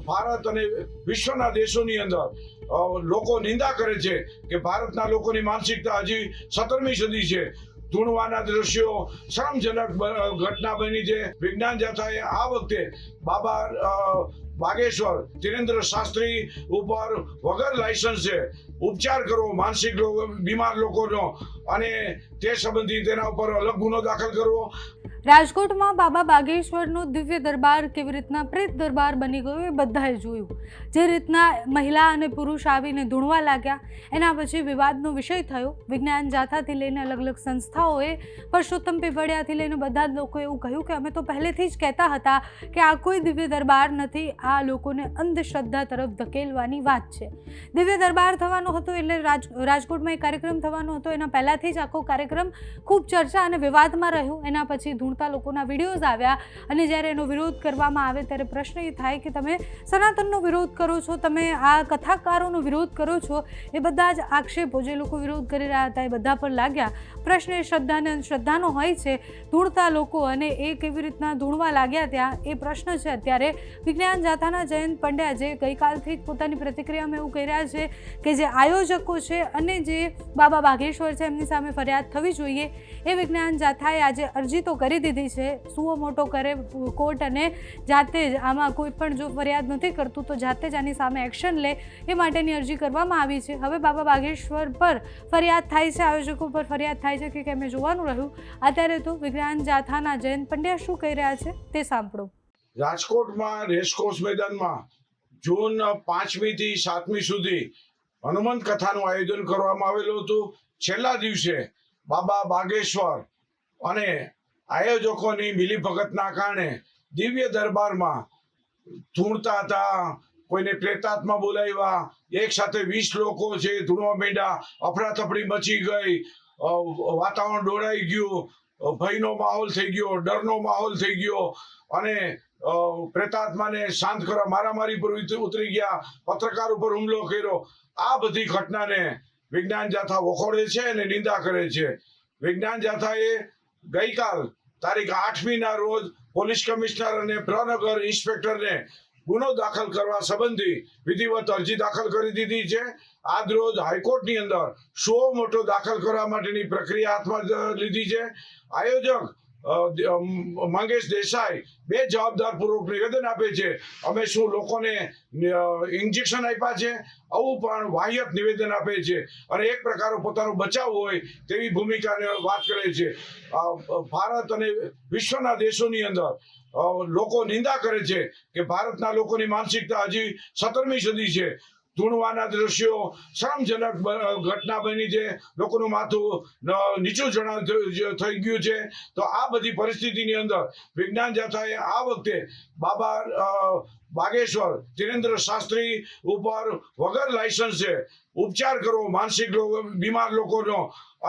ભારત અને વિશ્વના દેશોની અંદર લોકો નિંદા કરે છે કે ભારતના લોકોની માનસિકતા હજી 17મી સદી છે। ધૂણવાના દ્રશ્યો શરમજનક ઘટના બની છે। વિજ્ઞાન જાથાએ આ વખતે બાબા બાગેશ્વર ધીરેન્દ્ર શાસ્ત્રી ઉપર વગર લાયસન્સે ઉપચાર કરવો માનસિક બીમાર લોકોનો અને તે સંબંધી તેના ઉપર અલગ ગુનો દાખલ કરવો। રાજકોટમાં બાબા બાગેશ્વરનો દિવ્ય દરબાર કેવી રીતના પ્રેત દરબાર બની ગયો એ બધાએ જોયું। જે રીતના મહિલા અને પુરુષ આવીને ધૂણવા લાગ્યા એના પછી વિવાદનો વિષય થયો। વિજ્ઞાન જાથાથી લઈને અલગ અલગ સંસ્થાઓએ પરસોત્તમ પીવડિયાથી લઈને બધા જ લોકોએ એવું કહ્યું કે અમે તો પહેલેથી જ કહેતા હતા કે આ કોઈ દિવ્ય દરબાર નથી, આ લોકોને અંધશ્રદ્ધા તરફ ધકેલવાની વાત છે। દિવ્ય દરબાર થવાનો હતો એટલે રાજકોટમાં એક કાર્યક્રમ થવાનો હતો, એના પહેલાંથી જ આખો કાર્યક્રમ ખૂબ ચર્ચા અને વિવાદમાં રહ્યો। એના પછી ધૂણતા લોકોના વિડીયોઝ આવ્યા અને જ્યારે એનો વિરોધ કરવામાં આવે ત્યારે પ્રશ્ન એ થાય કે તમે સનાતનનો વિરોધ કરો છો, તમે આ કથાકારોનો વિરોધ કરો છો। એ બધા જ આક્ષેપો જે લોકો વિરોધ કરી રહ્યા હતા એ બધા પર લાગ્યા। પ્રશ્ન એ શ્રદ્ધા અને અંધશ્રદ્ધાનો હોય છે। ધૂણતા લોકો અને એ કેવી રીતના ધૂણવા લાગ્યા ત્યાં એ પ્રશ્ન છે। અત્યારે વિજ્ઞાન જાથાના જયંત પંડ્યા જે ગઈકાલથી જ પોતાની પ્રતિક્રિયામાં એવું કહી રહ્યા છે કે જે આયોજકો છે અને જે બાબા બાગેશ્વર છે એમની સામે ફરિયાદ થવી જોઈએ। એ વિજ્ઞાન જાથાએ આજે અરજી તો કરી દીધી છે, સુઓ મોટો કરે કોર્ટ અને જાતે જ આમાં કોઈ પણ જો ફરિયાદ નથી કરતું તો જાતે જ આની સામે એક્શન લે એ માટેની અરજી કરવામાં આવી છે। હવે બાબા બાગેશ્વર પર ફરિયાદ થાય છે, આયોજકો પર ફરિયાદ થાય છે કે કેમ એ જોવાનું રહ્યું। અત્યારે તો વિજ્ઞાન જાથાના જયંત પંડ્યા શું કહી રહ્યા છે તે સાંભળો। રાજકોટમાં રેસકોર્સ મેદાનમાં જૂન 5મી થી 7મી સુધી હનુમંત કથાનું આયોજન કરવામાં આવેલું હતું। છેલ્લા દિવસે બાબા બાગેશ્વર અને આયોજકોની મિલીભગતના કારણે દિવ્ય દરબારમાં ધૂણતા હતા, કોઈને પ્રેતાત્મા બોલાવ્યા, એક સાથે 20 લોકો છે ધૂણવા માંડ્યા, અફરાતફરી મચી ગઈ, વાતાવરણ દોડાઈ ગયું, ભયનો માહોલ થઈ ગયો, ડરનો માહોલ થઈ ગયો અને પ્રેતાત્માને શાંત કરવા મારામારી પર ઉતરી ગયા, પત્રકાર ઉપર હુમલો કર્યો। આ બધી ઘટનાને વિજ્ઞાન જાથા વખોડે છે અને નિંદા કરે છે। વિજ્ઞાન જાથાએ ગઈકાલ તારીખ 8મીના રોજ પોલીસ કમિશનર અને પ્રનગર ઇન્સ્પેક્ટરને ગુનો દાખલ કરવા સંબંધી વિધિવત અરજી દાખલ કરી દીધી છે। આજ રોજ હાઈકોર્ટની અંદર સુઓ મોટો દાખલ કરવા માટેની પ્રક્રિયા હાથમાં લીધી છે। આયોજક મંગેશ દેસાઈ બે જવાબદારપૂર્વક નિવેદન આપે છે, અમે શું લોકોને ઇન્જેક્શન આપ્યા છે, આવું પણ વાહિયાત નિવેદન આપે છે અને એક પ્રકારનો પોતાનો બચાવ હોય તેવી ભૂમિકાને વાત કરે છે। ભારત અને વિશ્વના દેશોની અંદર લોકો નિંદા કરે છે કે ભારતના લોકોની માનસિકતા હજી 17મી સદી છે। ધૂણવાના દ્રશ્યો શરમજનક ઘટના બની છે, લોકોનું માથું નીચું થઈ ગયું છે। તો આ બધી પરિસ્થિતિની અંદર વિજ્ઞાન જાથાએ આ વખતે બાબા બાગેશ્વર ધીરેન્દ્ર શાસ્ત્રી ઉપર વગર લાયસન્સે ઉપચાર કરવો માનસિક બીમાર લોકોનો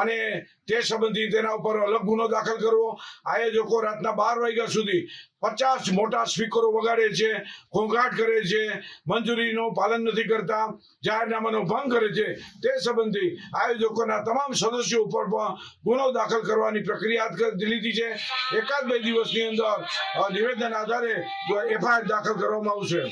અને તે સંબંધી તેના ઉપર અલગ ગુનો દાખલ કરવો। આયોજકો રાતના 12 વાગ્યા સુધી 50 મોટા સ્પીકરો વગાડે છે, ઘોંઘાટ કરે છે, મંજૂરીનું પાલન નથી કરતા, જાહેરનામાનો ભંગ કરે છે। તે સંબંધી આયોજકોના તમામ સદસ્યો ઉપર પણ ગુનો દાખલ કરવાની પ્રક્રિયા હાથ લીધી છે। એકાદ બે દિવસની અંદર નિવેદન આધારે FIR દાખલ કરવામાં આવશે।